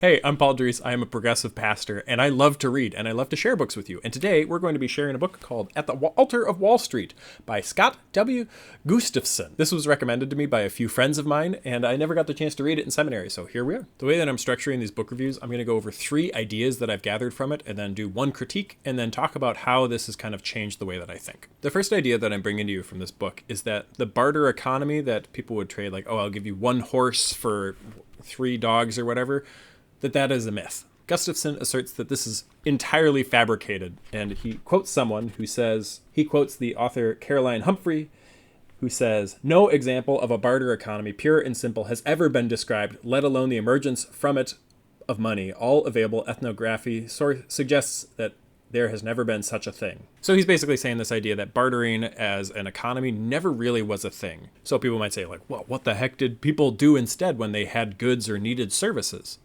Hey, I'm Paul Dries. I am a progressive pastor, and I love to read, and I love to share books with you. And today we're going to be sharing a book called At the Altar of Wall Street by Scott W. Gustafson. This was recommended to me by a few friends of mine, and I never got the chance to read it in seminary, so here we are. The way that I'm structuring these book reviews, I'm going to go over 3 ideas that I've gathered from it, and then do 1 critique, and then talk about how this has kind of changed the way that I think. The first idea that I'm bringing to you from this book is that the barter economy that people would trade, like, oh, I'll give you 1 horse for 3 dogs or whatever, that is a myth. Gustafson asserts that this is entirely fabricated, and he quotes someone who says, he quotes the author Caroline Humphrey, who says, "No example of a barter economy, pure and simple, has ever been described, let alone the emergence from it of money. All available ethnography suggests that there has never been such a thing." So he's basically saying this idea that bartering as an economy never really was a thing. So people might say, like, well, what the heck did people do instead when they had goods or needed services?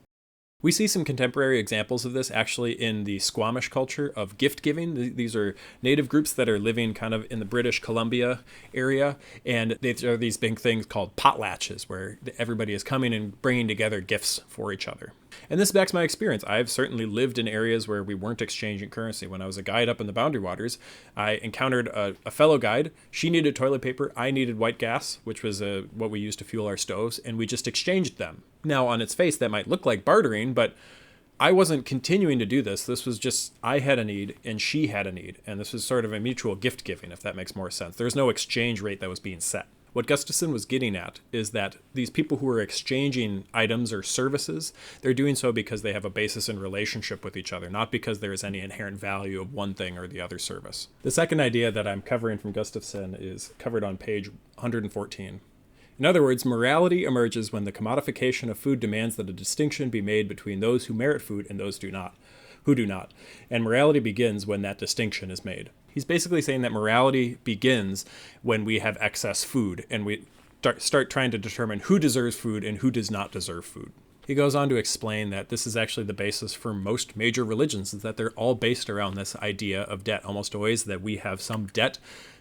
We see some contemporary examples of this actually in the Squamish culture of gift giving. These are native groups that are living kind of in the British Columbia area, and there are these big things called potlatches where everybody is coming and bringing together gifts for each other. And this backs my experience. I've certainly lived in areas where we weren't exchanging currency. When I was a guide up in the Boundary Waters, I encountered a fellow guide. She needed toilet paper. I needed white gas, which was what we used to fuel our stoves, and we just exchanged them. Now, on its face, that might look like bartering, but I wasn't continuing to do this. This was just, I had a need and she had a need. And this was sort of a mutual gift giving, if that makes more sense. There's no exchange rate that was being set. What Gustafson was getting at is that these people who are exchanging items or services, they're doing so because they have a basis in relationship with each other, not because there is any inherent value of one thing or the other service. The second idea that I'm covering from Gustafson is covered on page 114. In other words, morality emerges when the commodification of food demands that a distinction be made between those who merit food and those who do not. And morality begins when that distinction is made. He's basically saying that morality begins when we have excess food and we start trying to determine who deserves food and who does not deserve food. He goes on to explain that this is actually the basis for most major religions, is that they're all based around this idea of debt, almost always that we have some debt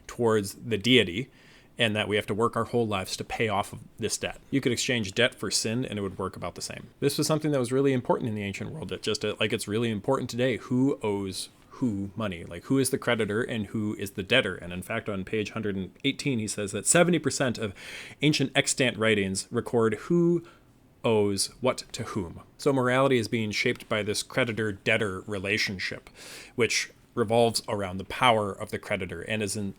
towards the deity, and that we have to work our whole lives to pay off of this debt. You could exchange debt for sin, and it would work about the same. This was something that was really important in the ancient world. Like it's really important today. Who owes who money? Like, who is the creditor and who is the debtor? And in fact, on page 118, he says that 70% of ancient extant writings record who owes what to whom. So morality is being shaped by this creditor-debtor relationship, which revolves around the power of the creditor and is in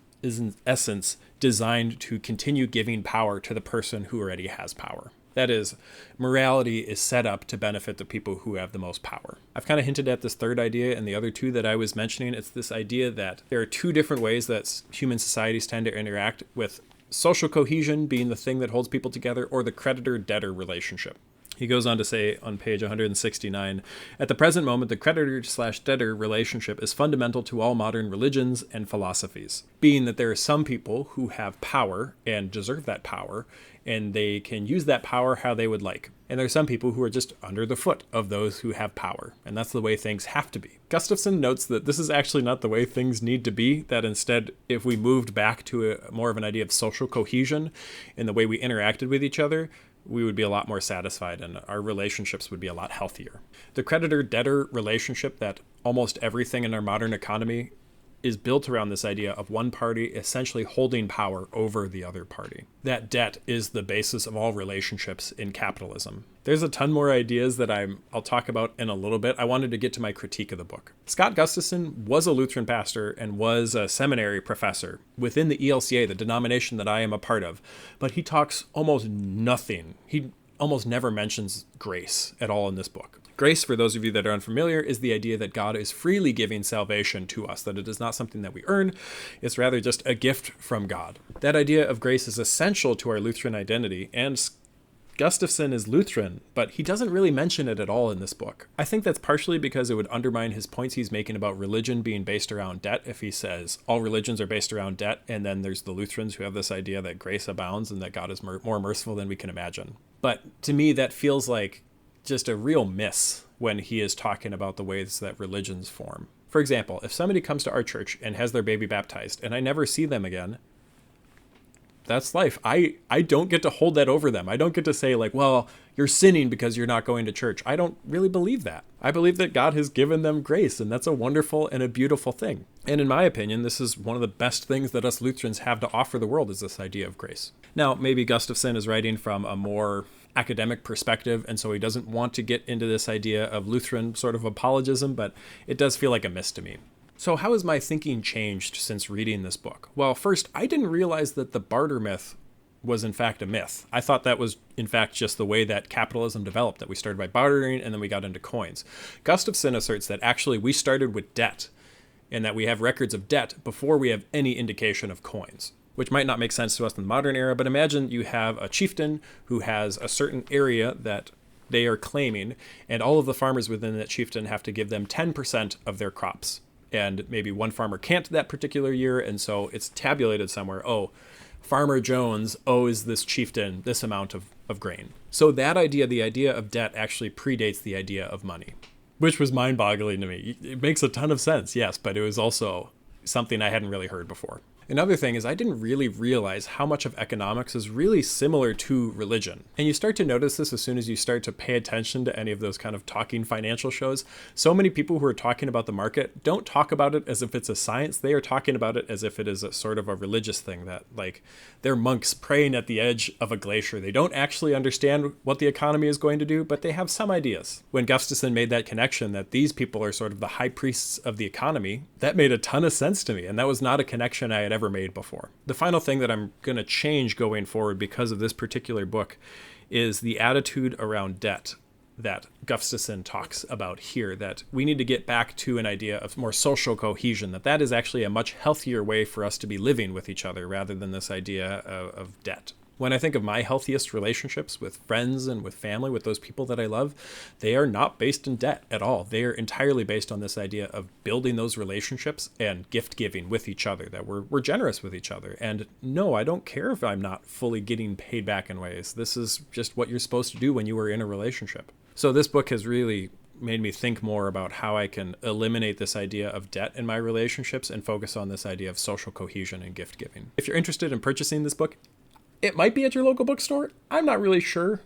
essence designed to continue giving power to the person who already has power. That is, morality is set up to benefit the people who have the most power. I've kind of hinted at this third idea and the other 2 that I was mentioning. It's this idea that there are 2 different ways that human societies tend to interact, with social cohesion being the thing that holds people together, or the creditor-debtor relationship. He goes on to say on page 169, "At the present moment, the creditor/debtor relationship is fundamental to all modern religions and philosophies, being that there are some people who have power and deserve that power, and they can use that power how they would like. And there are some people who are just under the foot of those who have power, and that's the way things have to be." Gustafson notes that this is actually not the way things need to be, that instead, if we moved back to more of an idea of social cohesion in the way we interacted with each other, we would be a lot more satisfied and our relationships would be a lot healthier. The creditor-debtor relationship, that almost everything in our modern economy is built around this idea of one party essentially holding power over the other party. That debt is the basis of all relationships in capitalism. There's a ton more ideas that I'll talk about in a little bit. I wanted to get to my critique of the book. Scott Gustafson was a Lutheran pastor and was a seminary professor within the ELCA, the denomination that I am a part of, but he talks almost nothing. He almost never mentions grace at all in this book. Grace, for those of you that are unfamiliar, is the idea that God is freely giving salvation to us, that it is not something that we earn, it's rather just a gift from God. That idea of grace is essential to our Lutheran identity, and Gustafson is Lutheran, but he doesn't really mention it at all in this book. I think that's partially because it would undermine his points he's making about religion being based around debt if he says all religions are based around debt, and then there's the Lutherans who have this idea that grace abounds and that God is more merciful than we can imagine. But to me, that feels like just a real miss when he is talking about the ways that religions form. For example, if somebody comes to our church and has their baby baptized and I never see them again, That's life. I don't get to hold that over them. I don't get to say like, well, you're sinning because you're not going to church. I don't really believe that. I believe that God has given them grace, and that's a wonderful and a beautiful thing. And in my opinion, this is one of the best things that us Lutherans have to offer the world, is this idea of grace. Now, maybe Gustafson is writing from a more academic perspective, and so he doesn't want to get into this idea of Lutheran sort of apologism, but it does feel like a miss to me. So how has my thinking changed since reading this book? Well, first, I didn't realize that the barter myth was in fact a myth. I thought that was in fact just the way that capitalism developed, that we started by bartering and then we got into coins. Gustafson asserts that actually we started with debt, and that we have records of debt before we have any indication of coins, which might not make sense to us in the modern era, but imagine you have a chieftain who has a certain area that they are claiming, and all of the farmers within that chieftain have to give them 10% of their crops. And maybe one farmer can't that particular year, and so it's tabulated somewhere, oh, Farmer Jones owes this chieftain this amount of grain. So that idea, the idea of debt, actually predates the idea of money, which was mind-boggling to me. It makes a ton of sense, yes, but it was also something I hadn't really heard before. Another thing is I didn't really realize how much of economics is really similar to religion. And you start to notice this as soon as you start to pay attention to any of those kind of talking financial shows. So many people who are talking about the market don't talk about it as if it's a science. They are talking about it as if it is a sort of a religious thing, that like they're monks praying at the edge of a glacier. They don't actually understand what the economy is going to do, but they have some ideas. When Gustafson made that connection that these people are sort of the high priests of the economy, that made a ton of sense to me. And that was not a connection I had ever made before. The final thing that I'm going to change going forward because of this particular book is the attitude around debt that Gustafson talks about here, that we need to get back to an idea of more social cohesion, that is actually a much healthier way for us to be living with each other rather than this idea of debt. When I think of my healthiest relationships with friends and with family, with those people that I love, they are not based in debt at all. They are entirely based on this idea of building those relationships and gift giving with each other, that we're generous with each other. And no, I don't care if I'm not fully getting paid back in ways. This is just what you're supposed to do when you are in a relationship. So this book has really made me think more about how I can eliminate this idea of debt in my relationships and focus on this idea of social cohesion and gift giving. If you're interested in purchasing this book, it might be at your local bookstore. I'm not really sure.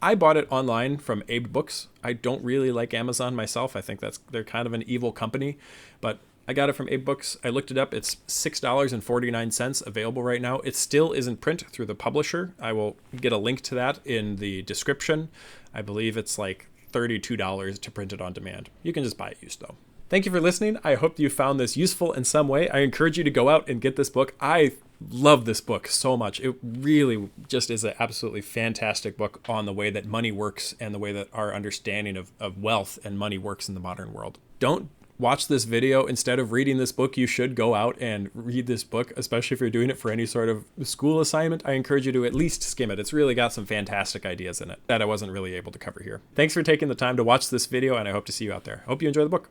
I bought it online from Abe Books. I don't really like Amazon myself. I think they're kind of an evil company, but I got it from Abe Books. I looked it up. It's $6.49 available right now. It still is in print through the publisher. I will get a link to that in the description. I believe it's like $32 to print it on demand. You can just buy it used though. Thank you for listening. I hope you found this useful in some way. I encourage you to go out and get this book. I love this book so much. It really just is an absolutely fantastic book on the way that money works and the way that our understanding of wealth and money works in the modern world. Don't watch this video instead of reading this book. You should go out and read this book, especially if you're doing it for any sort of school assignment. I encourage you to at least skim it. It's really got some fantastic ideas in it that I wasn't really able to cover here. Thanks for taking the time to watch this video, and I hope to see you out there. I hope you enjoy the book.